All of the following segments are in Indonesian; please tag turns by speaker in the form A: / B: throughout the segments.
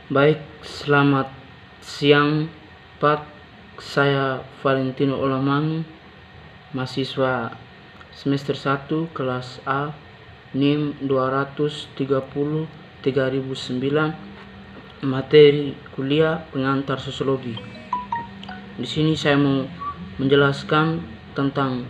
A: Baik, selamat siang Pak. Saya Valentino Olamang, mahasiswa semester 1 kelas A, NIM 230 3009, materi kuliah pengantar sosiologi. Di sini saya mau menjelaskan tentang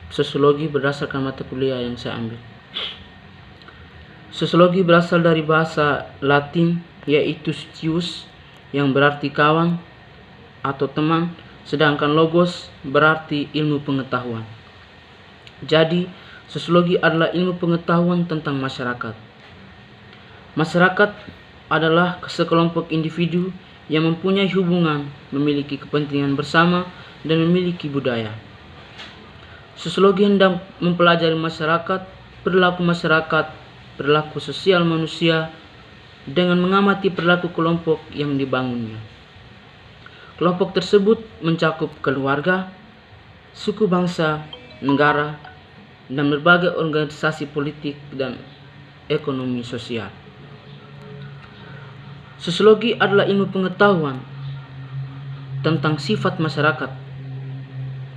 A: sosiologi berdasarkan mata kuliah yang saya ambil. Sosiologi berasal dari bahasa Latin yaitu socius yang berarti kawan atau teman, sedangkan logos berarti ilmu pengetahuan. Jadi, sosiologi adalah ilmu pengetahuan tentang masyarakat. Masyarakat adalah sekelompok individu yang mempunyai hubungan, memiliki kepentingan bersama, dan memiliki budaya. Sosiologi hendak mempelajari masyarakat, perilaku sosial manusia, dengan mengamati perilaku kelompok yang dibangunnya. Kelompok tersebut mencakup keluarga, suku bangsa, negara, dan berbagai organisasi politik dan ekonomi sosial. Sosiologi adalah ilmu pengetahuan tentang sifat masyarakat,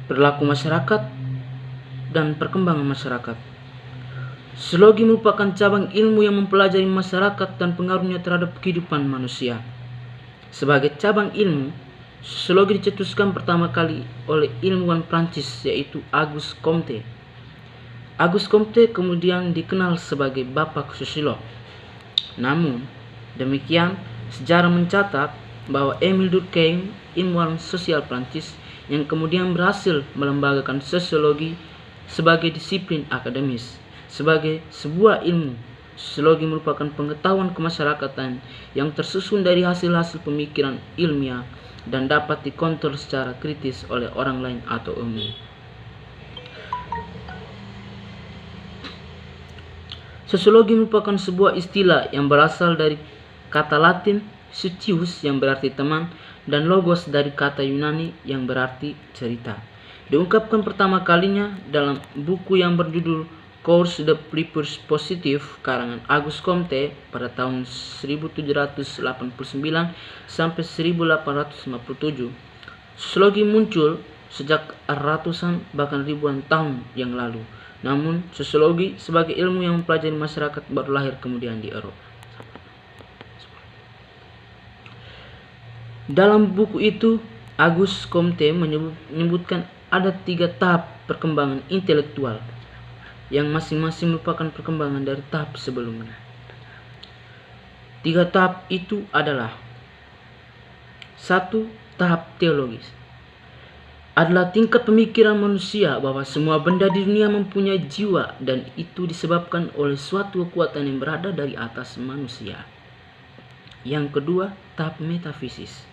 A: perilaku masyarakat, dan perkembangan masyarakat. Sosiologi merupakan cabang ilmu yang mempelajari masyarakat dan pengaruhnya terhadap kehidupan manusia. Sebagai cabang ilmu, sosiologi dicetuskan pertama kali oleh ilmuwan Prancis yaitu Auguste Comte. Auguste Comte kemudian dikenal sebagai bapak sosiolog. Namun demikian, sejarah mencatat bahwa Émile Durkheim, ilmuwan sosial Prancis yang kemudian berhasil melembagakan sosiologi sebagai disiplin akademis. Sebagai sebuah ilmu, sosiologi merupakan pengetahuan kemasyarakatan yang tersusun dari hasil-hasil pemikiran ilmiah dan dapat dikontrol secara kritis oleh orang lain atau umum. Sosiologi merupakan sebuah istilah yang berasal dari kata Latin socius yang berarti teman dan logos dari kata Yunani yang berarti cerita. Diungkapkan pertama kalinya dalam buku yang berjudul Cours de Prépuce Positif karangan Auguste Comte pada tahun 1789 sampai 1857. Sosiologi muncul sejak ratusan bahkan ribuan tahun yang lalu. Namun, sosiologi sebagai ilmu yang mempelajari masyarakat baru lahir kemudian di Eropa. Dalam buku itu, Auguste Comte menyebutkan ada 3 tahap perkembangan intelektual yang masing-masing merupakan perkembangan dari tahap sebelumnya. 3 tahap itu adalah: 1. Tahap teologis adalah tingkat pemikiran manusia bahwa semua benda di dunia mempunyai jiwa dan itu disebabkan oleh suatu kekuatan yang berada dari atas manusia. Yang kedua, tahap metafisis.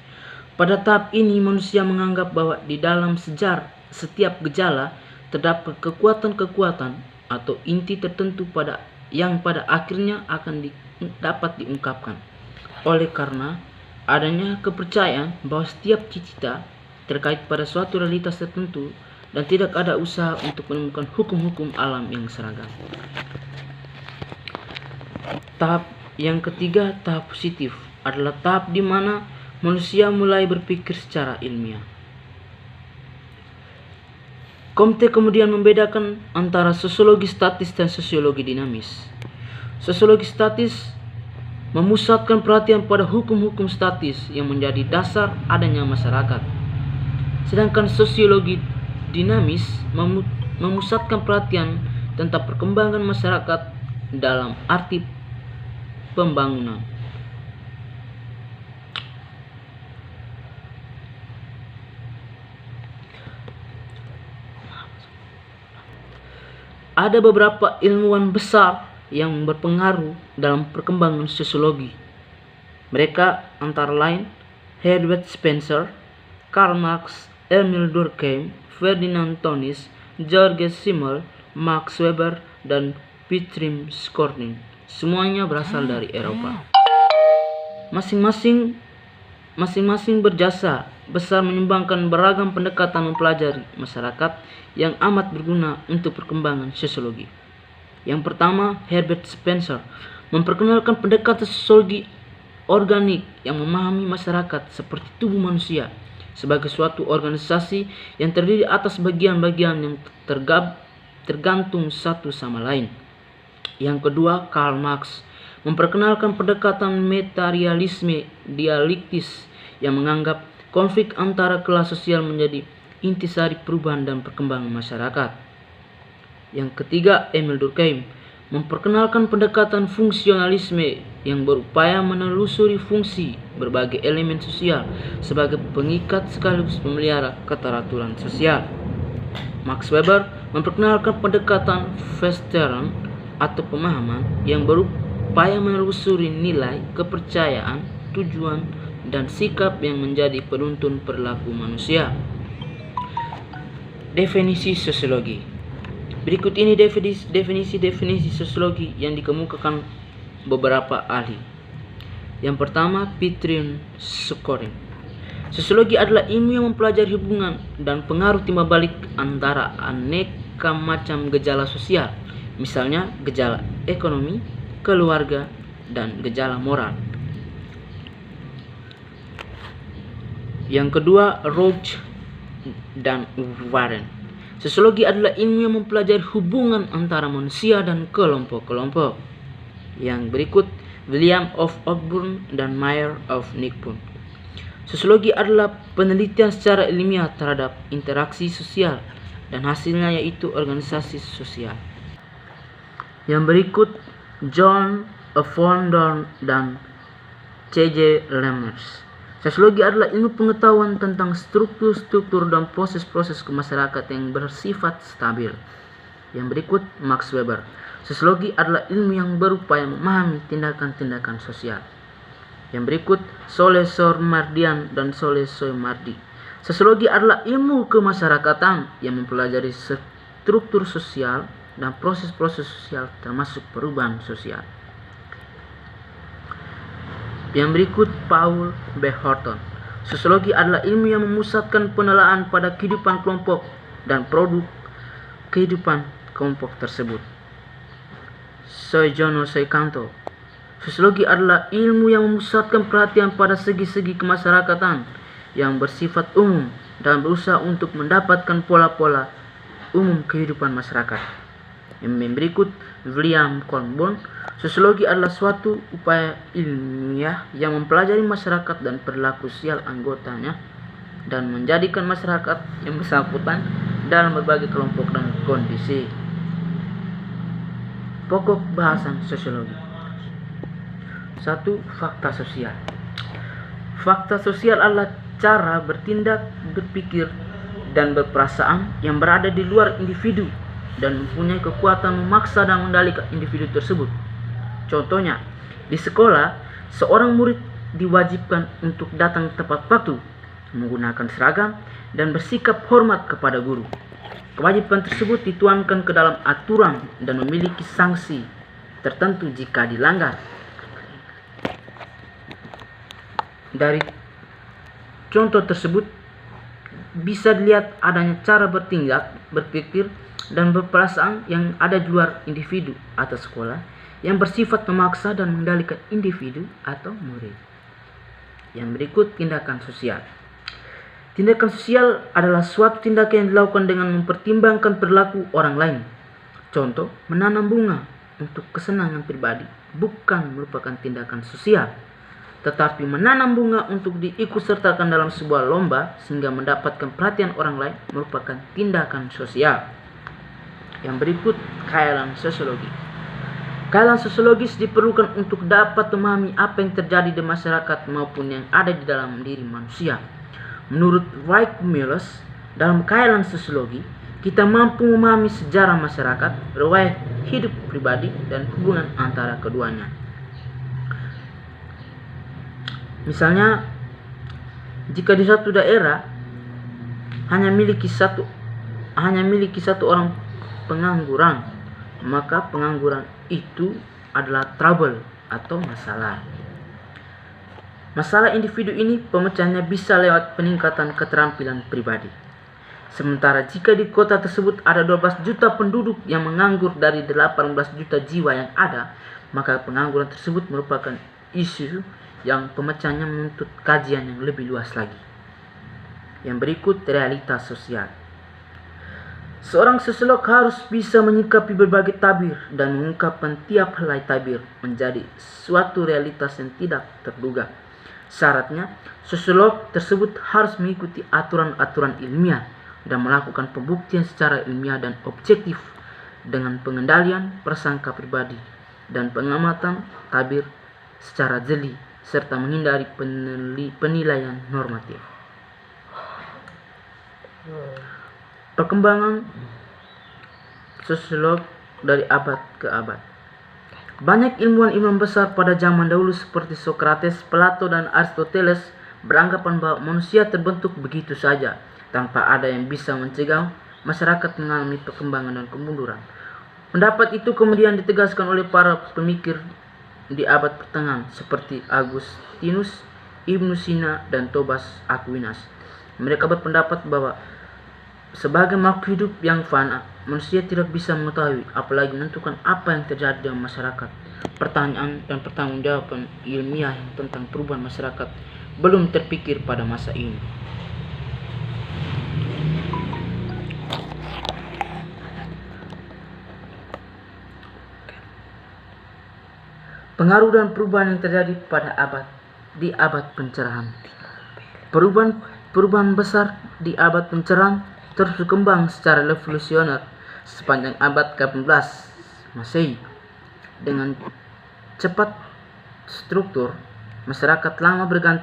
A: Pada tahap ini manusia menganggap bahwa di dalam setiap gejala terdapat kekuatan-kekuatan atau inti tertentu yang pada akhirnya akan dapat diungkapkan. Oleh karena adanya kepercayaan bahwa setiap cita terkait pada suatu realitas tertentu dan tidak ada usaha untuk menemukan hukum-hukum alam yang seragam. Tahap yang ketiga, tahap positif, adalah tahap di mana manusia mulai berpikir secara ilmiah. Comte kemudian membedakan antara sosiologi statis dan sosiologi dinamis. Sosiologi statis memusatkan perhatian pada hukum-hukum statis yang menjadi dasar adanya masyarakat. Sedangkan sosiologi dinamis memusatkan perhatian tentang perkembangan masyarakat dalam arti pembangunan. Ada beberapa ilmuwan besar yang berpengaruh dalam perkembangan sosiologi. Mereka antara lain Herbert Spencer, Karl Marx, Émile Durkheim, Ferdinand Tönnies, Georges Simmel, Max Weber, dan Pieter Scorning. Semuanya berasal dari Eropa. Masing-masing berjasa besar menyumbangkan beragam pendekatan mempelajari masyarakat yang amat berguna untuk perkembangan sosiologi. Yang pertama, Herbert Spencer memperkenalkan pendekatan sosiologi organik yang memahami masyarakat seperti tubuh manusia sebagai suatu organisasi yang terdiri atas bagian-bagian yang tergantung satu sama lain. Yang kedua, Karl Marx memperkenalkan pendekatan materialisme dialektis yang menganggap konflik antara kelas sosial menjadi intisari perubahan dan perkembangan masyarakat. Yang ketiga, Emil Durkheim memperkenalkan pendekatan fungsionalisme yang berupaya menelusuri fungsi berbagai elemen sosial sebagai pengikat sekaligus pemelihara keteraturan sosial. Max Weber memperkenalkan pendekatan Western atau pemahaman yang berupaya menelusuri nilai, kepercayaan, tujuan, dan sikap yang menjadi penuntun perilaku manusia. Definisi sosiologi. Berikut ini definisi sosiologi yang dikemukakan beberapa ahli. Yang pertama, Petrine Sukorin. Sosiologi adalah ilmu yang mempelajari hubungan dan pengaruh timbal balik antara aneka macam gejala sosial, misalnya gejala ekonomi, keluarga, dan gejala moral. Yang kedua, Roach dan Warren. Sosiologi adalah ilmu yang mempelajari hubungan antara manusia dan kelompok-kelompok. Yang berikut, William of Osborne dan Meyer of Nippon. Sosiologi adalah penelitian secara ilmiah terhadap interaksi sosial dan hasilnya yaitu organisasi sosial. Yang berikut, John von Dorn dan C.J. Lemers. Sosiologi adalah ilmu pengetahuan tentang struktur-struktur dan proses-proses kemasyarakatan yang bersifat stabil. Yang berikut, Max Weber. Sosiologi adalah ilmu yang berupaya memahami tindakan-tindakan sosial. Yang berikut, Solé Somardian dan Solé Somardi. Sosiologi adalah ilmu kemasyarakatan yang mempelajari struktur sosial dan proses-proses sosial termasuk perubahan sosial. Yang berikut, Paul B. Horton. Sosiologi adalah ilmu yang memusatkan penelaahan pada kehidupan kelompok dan produk kehidupan kelompok tersebut. Sojourner Canto. Sosiologi adalah ilmu yang memusatkan perhatian pada segi-segi kemasyarakatan yang bersifat umum dan berusaha untuk mendapatkan pola-pola umum kehidupan masyarakat. Yang berikut, William Colburn. Sosiologi adalah suatu upaya ilmiah yang mempelajari masyarakat dan perilaku sosial anggotanya dan menjadikan masyarakat yang bersangkutan dalam berbagai kelompok dan kondisi. Pokok bahasan sosiologi. 1. Fakta sosial. Fakta sosial adalah cara bertindak, berpikir, dan berperasaan yang berada di luar individu dan mempunyai kekuatan memaksa dan mengendalikan individu tersebut. Contohnya, di sekolah, seorang murid diwajibkan untuk datang tepat waktu, menggunakan seragam, dan bersikap hormat kepada guru. Kewajiban tersebut dituangkan ke dalam aturan dan memiliki sanksi tertentu jika dilanggar. Dari contoh tersebut, bisa dilihat adanya cara bertindak, berpikir, dan berperasaan yang ada di luar individu atau sekolah yang bersifat memaksa dan mengendalikan individu atau murid. Yang berikut, tindakan sosial. Tindakan sosial adalah suatu tindakan yang dilakukan dengan mempertimbangkan perilaku orang lain. Contoh, menanam bunga untuk kesenangan pribadi bukan merupakan tindakan sosial, tetapi menanam bunga untuk diikutsertakan dalam sebuah lomba sehingga mendapatkan perhatian orang lain merupakan tindakan sosial. Yang berikut, khayalan sosiologi. Khayalan sosiologis diperlukan untuk dapat memahami apa yang terjadi di masyarakat maupun yang ada di dalam diri manusia. Menurut Wright Mills, dalam khayalan sosiologi, kita mampu memahami sejarah masyarakat, riwayat hidup pribadi, dan hubungan antara keduanya. Misalnya, jika di satu daerah hanya miliki satu orang pengangguran, maka pengangguran itu adalah trouble atau masalah. Masalah individu ini pemecahannya bisa lewat peningkatan keterampilan pribadi. Sementara jika di kota tersebut ada 12 juta penduduk yang menganggur dari 18 juta jiwa yang ada, maka pengangguran tersebut merupakan isu yang pemecahnya menuntut kajian yang lebih luas lagi. Yang berikut, realitas sosial. Seorang sosiolog harus bisa menyikapi berbagai tabir dan mengungkapkan tiap helai tabir menjadi suatu realitas yang tidak terduga. Syaratnya, sosiolog tersebut harus mengikuti aturan-aturan ilmiah dan melakukan pembuktian secara ilmiah dan objektif dengan pengendalian prasangka pribadi dan pengamatan tabir secara jeli serta menghindari penilaian normatif. Perkembangan sosiolog dari abad ke abad. Banyak ilmuwan-ilmuwan besar pada zaman dahulu seperti Socrates, Plato, dan Aristoteles beranggapan bahwa manusia terbentuk begitu saja tanpa ada yang bisa mencegah masyarakat mengalami perkembangan dan kemunduran. Pendapat itu kemudian ditegaskan oleh para pemikir di abad pertengahan seperti Augustinus, Ibnu Sina, dan Thomas Aquinas. Mereka berpendapat bahwa sebagai makhluk hidup yang fana, manusia tidak bisa mengetahui apalagi menentukan apa yang terjadi dalam masyarakat. Pertanyaan dan pertanggungjawaban ilmiah tentang perubahan masyarakat belum terpikir pada masa ini. Pengaruh dan perubahan yang terjadi pada di abad pencerahan. Perubahan besar di abad pencerahan terus berkembang secara revolusioner sepanjang abad ke-18 Masehi. Dengan cepat struktur masyarakat lama berganti